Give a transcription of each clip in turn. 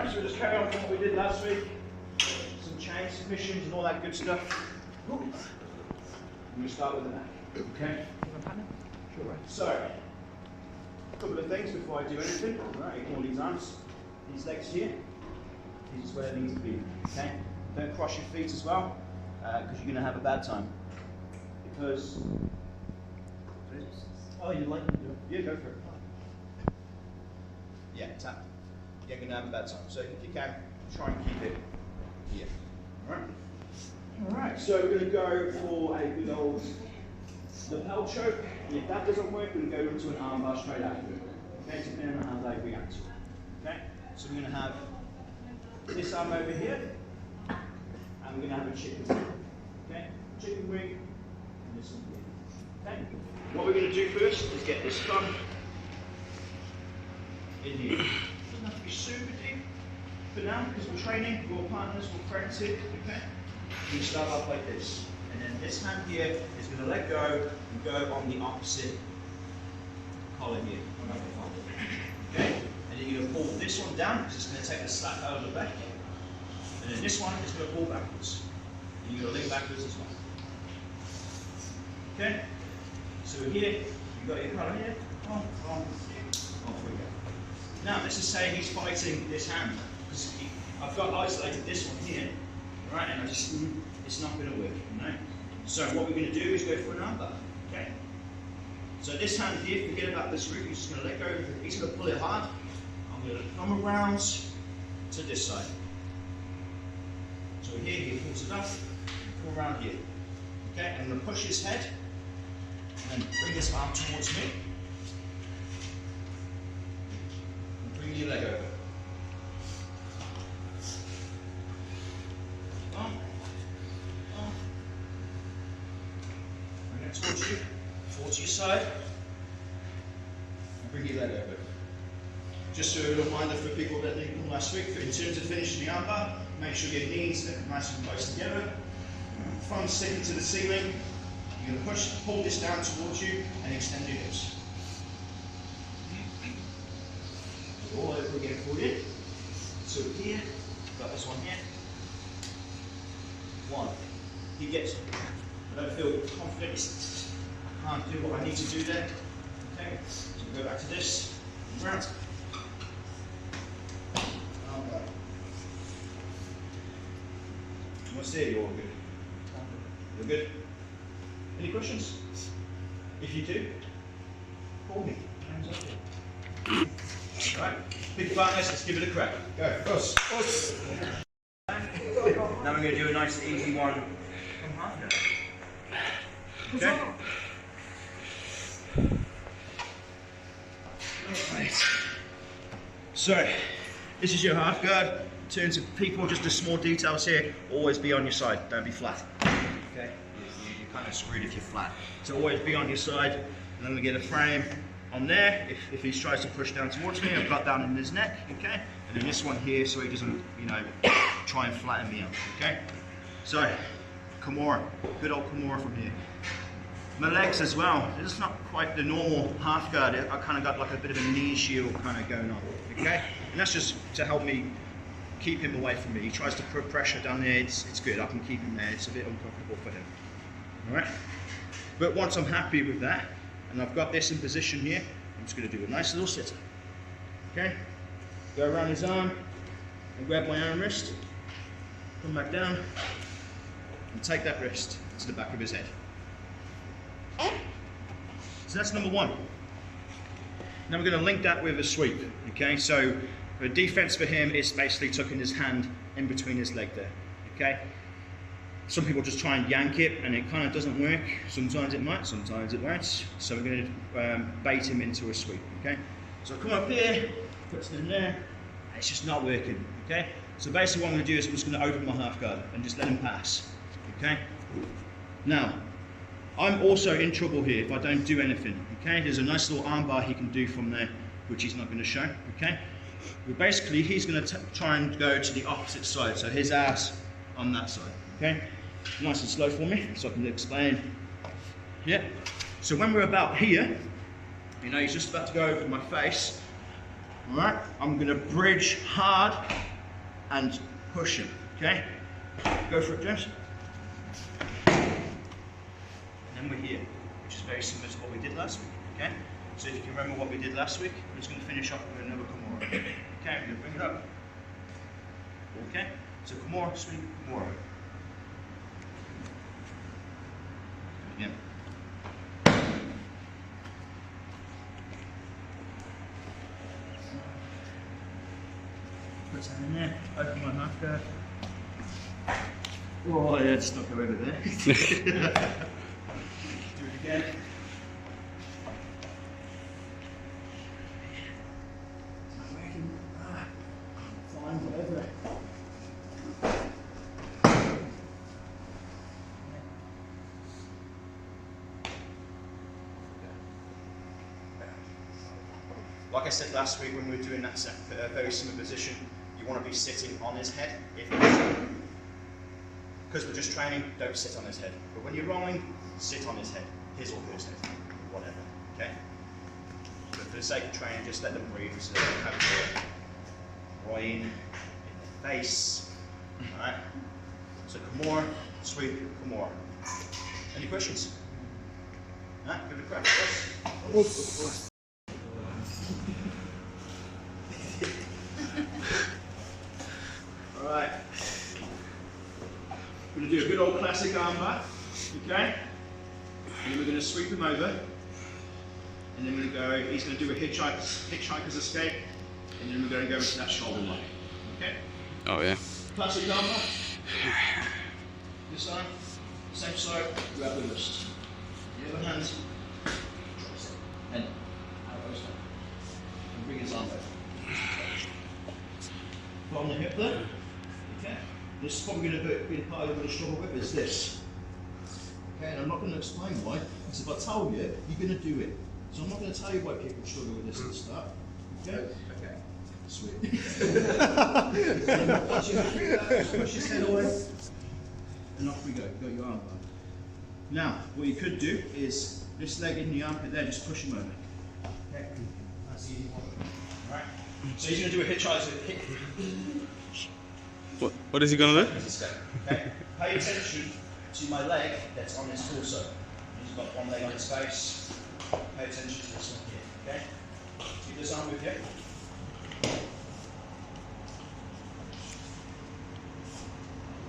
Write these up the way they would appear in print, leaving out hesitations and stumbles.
Alright, so we'll just carry on from what we did last week. Some chain submissions and all that good stuff. I'm going to start with the neck. Okay? Sure. So, a couple of things before I do anything. Alright, ignore these arms. These legs here. This is where they need to be. Okay? Don't cross your feet as well, because you're going to have a bad time. Because. Oh, you like to do it? Yeah, go for it. Yeah, tap. You're going to have a bad time. So if you can, try and keep it here. Alright? Alright, so we're going to go for a good old lapel choke. And if that doesn't work, we're going to go into an armbar straight after it. Okay, depending on how they react to it. Okay? So we're going to have this arm over here, and we're going to have a chicken wing. Okay? Chicken wing, and this one here. Okay? What we're going to do first is get this thumb in here. Doesn't have to be super deep for now, because we're training, we're partners, we're friends here. Okay? We start off like this, and then this hand here is going to let go and go on the opposite collar here. Okay? And then you're going to pull this one down, because it's going to take the slack out of the back. And then this one is going to pull backwards. And you're going to lean backwards as well. Okay? So here, you've got your collar here. Off we go. Now, let's just say he's fighting this hand. Because I've got isolated this one here. Right? And it's not going to work. No? So what we're going to do is go for an armbar. Okay? So this hand here, forget about this root. You're just going to let go. He's going to pull it hard. I'm going to come around to this side. So here he pulls it up, come around here. Okay, I'm going to push his head and bring this arm towards me. And bring your leg over. Bring it towards your side. And bring your leg over. Just a reminder for people that didn't come last week, in terms of finishing the armbar, make sure your knees are nice and close together. Front sticking to the ceiling. You're going to pull this down towards you and extend your hips. All over again for you. So here, got this one here. One. He gets, I don't feel confident, I can't do what I need to do there. Okay, so we go back to this, round. What's there? You're all good. You're good? Any questions? If you do, call me. Hands up here. Alright, big partners, let's give it a crack. Go, us. Now we're going to do a nice easy one from half now. Okay? Right. So, this is your half guard. In terms of people, just the small details here, always be on your side, don't be flat. Okay? You're kind of screwed if you're flat. So always be on your side, and then we get a frame on there. If he tries to push down towards me, I've got down in his neck, okay? And then this one here, so he doesn't, try and flatten me up, okay? So, Kimura, good old Kimura from here. My legs as well, this is not quite the normal half guard. I kind of got like a bit of a knee shield kind of going on, okay? And that's just to help me keep him away from me. He tries to put pressure down there, it's good, I can keep him there, it's a bit uncomfortable for him. Alright? But once I'm happy with that, and I've got this in position here, I'm just going to do a nice little sitter. Okay? Go around his arm, and grab my arm wrist, come back down, and take that wrist to the back of his head. So that's number one. Now we're going to link that with a sweep. Okay? So, the defense for him is basically tucking his hand in between his leg there, okay? Some people just try and yank it and it kind of doesn't work. Sometimes it might, sometimes it won't. So we're going to bait him into a sweep, okay? So come up here, puts it in there, it's just not working, okay? So basically what I'm going to do is I'm just going to open my half guard and just let him pass, okay? Now, I'm also in trouble here if I don't do anything, okay? There's a nice little arm bar he can do from there, which he's not going to show, okay? But basically, he's going to try and go to the opposite side, so his ass on that side, okay? Nice and slow for me, so I can explain. Yeah, so when we're about here, he's just about to go over my face, all right? I'm going to bridge hard and push him, okay? Go for it, James. And then we're here, which is very similar to what we did last week, okay? So if you can remember what we did last week, we're just going to finish off with another Kimura. Okay, we're going to bring it up. Okay, so Kimura, sweep, Kimura. Again. Put that in there, open my half guard. Oh yeah, it's stuck over there. Do it again. Fine, whatever. Like I said last week when we were doing that very similar position, you want to be sitting on his head. Because we're just training, don't sit on his head. But when you're rolling, sit on his head, his or hers head, whatever, okay? But for the sake of training, just let them breathe so they don't have the rain in their face, alright? So Kimura, sweep, Kimura. Any questions? Alright, give it a crack. Yes. Alright. We're going to do a good old classic armbar, okay? And then we're going to sweep him over. And then we're going to go, he's going to do a hitchhiker's escape. And then we're going to go into that shoulder lock, okay? Oh yeah. Classic armbar. This side, same side, grab the wrist. The other hand, and elbows down. And bring his arm over. From the hip there, okay? This is probably going to be the part you're going to struggle with, is this. Okay, and I'm not going to explain why, because if I tell you, you're going to do it. So I'm not going to tell you why people struggle with this at the start. Okay? Okay. Sweet. Push his head away, and off we go. You've got your arm bar. Now, what you could do is, this leg in the armpit there, just push him over. Okay? That's the easy one. Alright? So he's going to do a hitchhiker. What is he going to do? Okay. Pay attention to my leg that's on his torso. He's got one leg on his face. Pay attention to this one here. Okay? Keep this arm with you.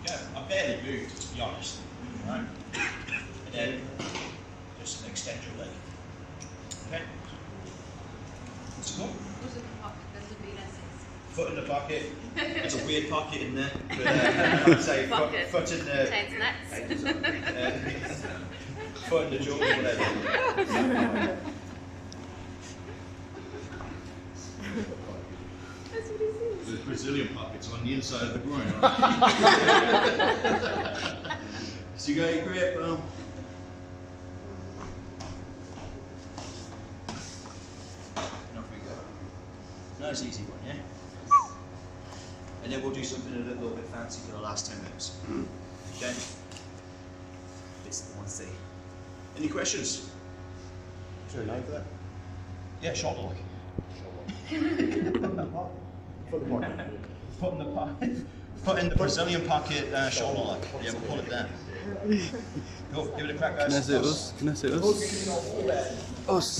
Okay. I barely moved, to be honest. Right? And then just extend your leg. Okay? What's it called? Foot in the bucket. It's a weird pocket in there. But I would say foot in the... Contains nuts. Foot in the jaw, whatever. That's what he says. The Brazilian pockets on the inside of the groin. So you got your grip, and off we go. Nice easy one, yeah? And then we'll do something a little bit fancy for the last 10 minutes. Okay? It's the 1C. Any questions? Is there a name for that? Yeah, shoulder lock. Foot in the Brazilian pocket, shoulder lock. Yeah, we'll call it that. Go, give it a crack, guys. Can I say us? Us.